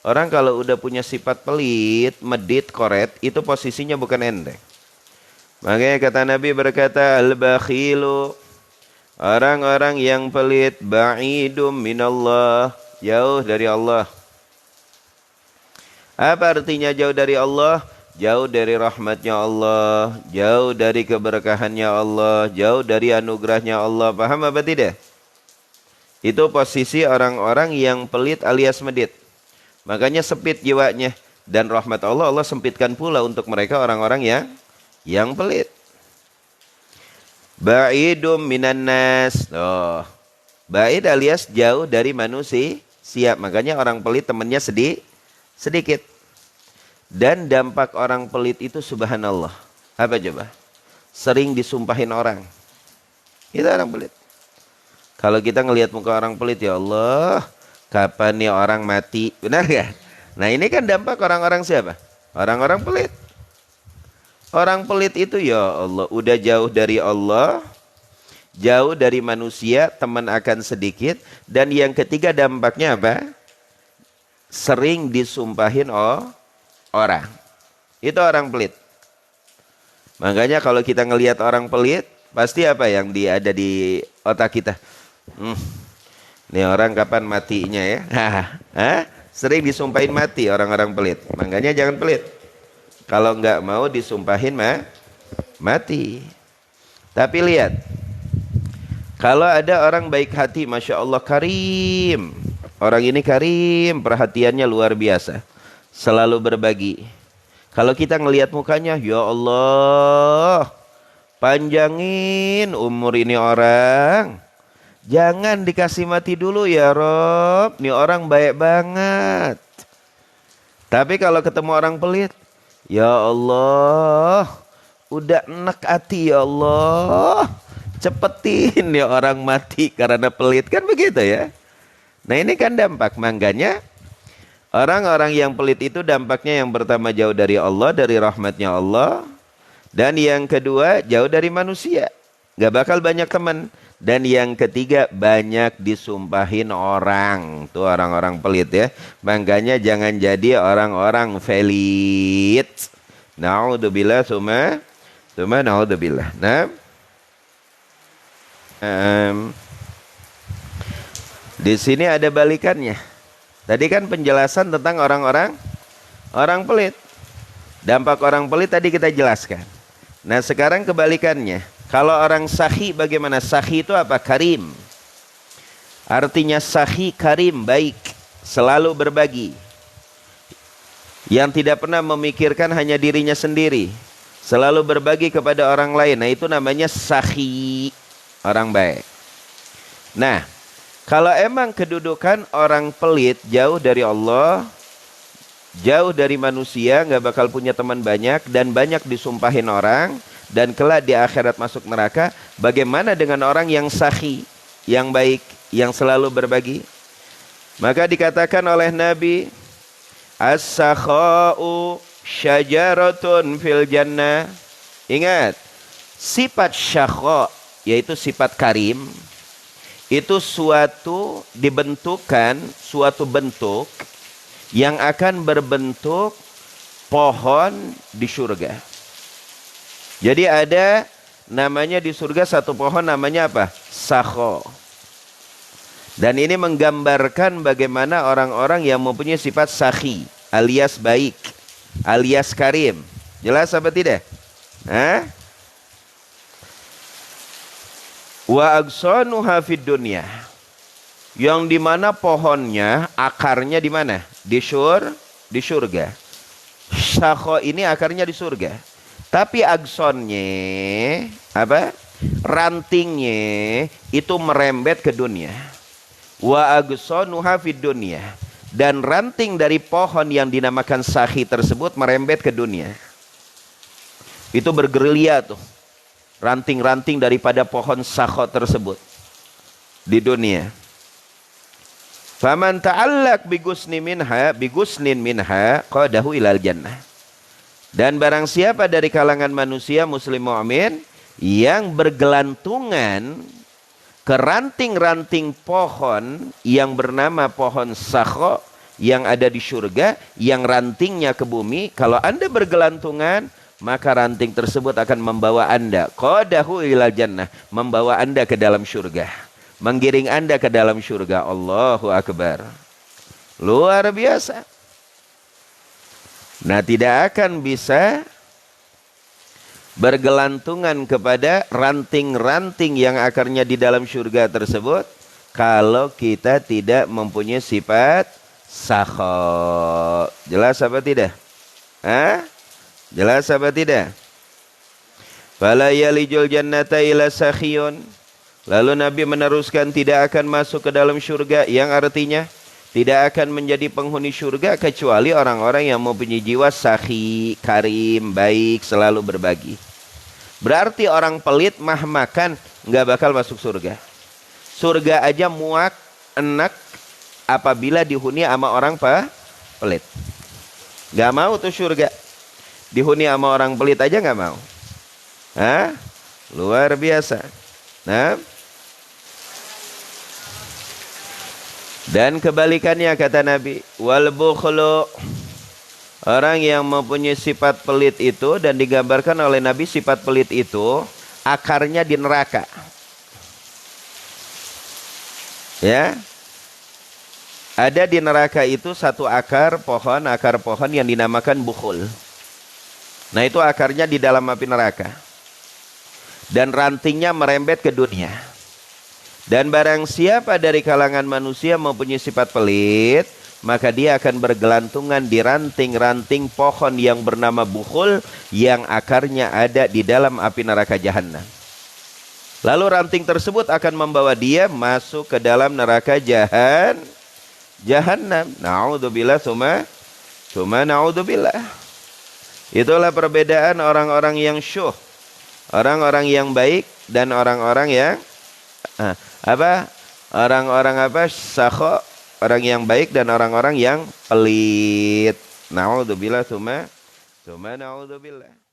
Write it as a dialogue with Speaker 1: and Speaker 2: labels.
Speaker 1: Orang kalau udah punya sifat pelit, medit, koret, itu posisinya bukan enteng. Makanya kata Nabi berkata, al-bakhilu, orang-orang yang pelit, ba'idum minallah, jauh dari Allah. Apa artinya jauh dari Allah? Jauh dari rahmatnya Allah, jauh dari keberkahannya Allah, jauh dari anugerahnya Allah. Paham apa tidak? Itu posisi orang-orang yang pelit alias medit. Makanya sempit jiwanya. Dan rahmat Allah, Allah sempitkan pula untuk mereka orang-orang yang pelit. Ba'idum minan nas. Oh. Ba'id alias jauh dari manusia. Siap. Makanya orang pelit temannya sedikit. Dan dampak orang pelit itu subhanallah. Apa coba? Sering disumpahin orang. Itu orang pelit. Kalau kita ngelihat muka orang pelit, ya Allah, kapan nih orang mati? Benar gak? Nah ini kan dampak orang-orang siapa? Orang-orang pelit. Orang pelit itu ya Allah, udah jauh dari Allah, jauh dari manusia, teman akan sedikit. Dan yang ketiga dampaknya apa? Sering disumpahin orang. Itu orang pelit. Makanya kalau kita ngelihat orang pelit, pasti apa yang ada di otak kita? Ini orang kapan matinya ya? Sering disumpahin mati orang-orang pelit. Makanya jangan pelit. Kalau nggak mau disumpahin mati. Tapi lihat, kalau ada orang baik hati, Masya Allah, karim. Orang ini karim, perhatiannya luar biasa. Selalu berbagi. Kalau kita ngelihat mukanya, ya Allah, panjangin umur ini orang. Jangan dikasih mati dulu ya Rob. Ini orang baik banget. Tapi kalau ketemu orang pelit, ya Allah, udah enak hati ya Allah, cepetin ya orang mati karena pelit. Kan begitu ya. Nah ini kan dampak. Makanya orang-orang yang pelit itu dampaknya yang pertama jauh dari Allah, dari rahmatnya Allah. Dan yang kedua jauh dari manusia. Gak bakal banyak teman. Dan yang ketiga banyak disumpahin orang. Tuh orang-orang pelit ya. Makanya jangan jadi orang-orang pelit. Na'udzubillah summa na'udzubillah. Nah, di sini ada balikannya. Tadi kan penjelasan tentang orang pelit. Dampak orang pelit tadi kita jelaskan. Nah sekarang kebalikannya. Kalau orang sahi bagaimana? Sahi itu apa? Karim. Artinya sahi karim, baik. Selalu berbagi. Yang tidak pernah memikirkan hanya dirinya sendiri. Selalu berbagi kepada orang lain. Nah itu namanya sahi. Orang baik. Nah kalau emang kedudukan orang pelit jauh dari Allah, jauh dari manusia, nggak bakal punya teman banyak dan banyak disumpahin orang dan kelak di akhirat masuk neraka. Bagaimana dengan orang yang sahi, yang baik, yang selalu berbagi? Maka dikatakan oleh Nabi, as-sakha'u syajaratun fil jannah. Ingat, sifat syakha yaitu sifat karim. Itu suatu dibentukkan, suatu bentuk yang akan berbentuk pohon di surga. Jadi ada namanya di surga satu pohon namanya apa? Sakho. Dan ini menggambarkan bagaimana orang-orang yang mempunyai sifat sakhi alias baik, alias karim. Jelas apa tidak? Wa agsanuha fid dunya, yang dimana pohonnya, akarnya di mana? Di surga. Syakho ini akarnya di surga. Tapi agsonnya apa? Rantingnya itu merembet ke dunia. Wa agsanuha fid dunya, dan ranting dari pohon yang dinamakan sakhi tersebut merembet ke dunia. Itu bergerilya tuh. Ranting-ranting daripada pohon sakho tersebut di dunia. Faman ta'allaq bigusnin minha qadahu ilal jannah. Dan barang siapa dari kalangan manusia muslim mu'min yang bergelantungan ke ranting-ranting pohon yang bernama pohon sakho, yang ada di surga, yang rantingnya ke bumi. Kalau Anda bergelantungan, maka ranting tersebut akan membawa Anda qadahu ilal jannah, membawa Anda ke dalam surga, menggiring Anda ke dalam surga. Allahu akbar. Luar biasa. Nah, tidak akan bisa bergelantungan kepada ranting-ranting yang akarnya di dalam surga tersebut kalau kita tidak mempunyai sifat sakha. Jelas apa tidak? Hah? Jelas apa tidak? Fala yalijul jannata ila sakhiyun. Lalu Nabi meneruskan, tidak akan masuk ke dalam surga, yang artinya tidak akan menjadi penghuni surga kecuali orang-orang yang mempunyai jiwa sakhi, karim, baik, selalu berbagi. Berarti orang pelit mah makan nggak bakal masuk surga. Surga aja muak, enak apabila dihuni sama orang pelit. Nggak mau tuh surga. Dihuni sama orang pelit aja nggak mau. Hah? Luar biasa. Nah, dan kebalikannya kata Nabi, wal bukhlu, orang yang mempunyai sifat pelit itu, dan digambarkan oleh Nabi sifat pelit itu akarnya di neraka. Ya, ada di neraka itu satu akar pohon yang dinamakan bukhul. Nah, itu akarnya di dalam api neraka. Dan rantingnya merembet ke dunia. Dan barang siapa dari kalangan manusia mempunyai sifat pelit, maka dia akan bergelantungan di ranting-ranting pohon yang bernama bukhul, yang akarnya ada di dalam api neraka jahanam. Lalu ranting tersebut akan membawa dia masuk ke dalam neraka jahanam. Na'udzubillah summa na'udzubillah. Itulah perbedaan orang-orang yang syuh, orang-orang yang baik, dan orang-orang yang orang-orang sakho, orang yang baik, dan orang-orang yang pelit. Na'udzubillah summa na'udzubillah.